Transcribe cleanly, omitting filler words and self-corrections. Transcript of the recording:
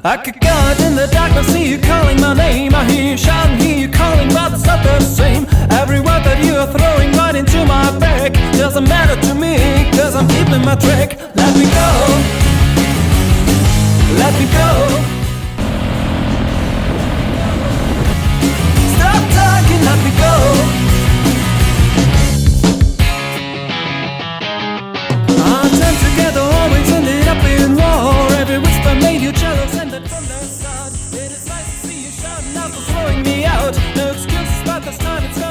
I could go out in the darkness, see you calling my name. I hear you shouting, hear you calling, but it's not the same. Every word that you are throwing right into my back doesn't matter to me, cause I'm keeping my track. Let me go, let me go. Stop talking, let me go. Our time together always ended up in war. Every whisper made you jealous and that from the start. It is nice to see you shouting out for throwing me out. No excuses, but this time it's gone.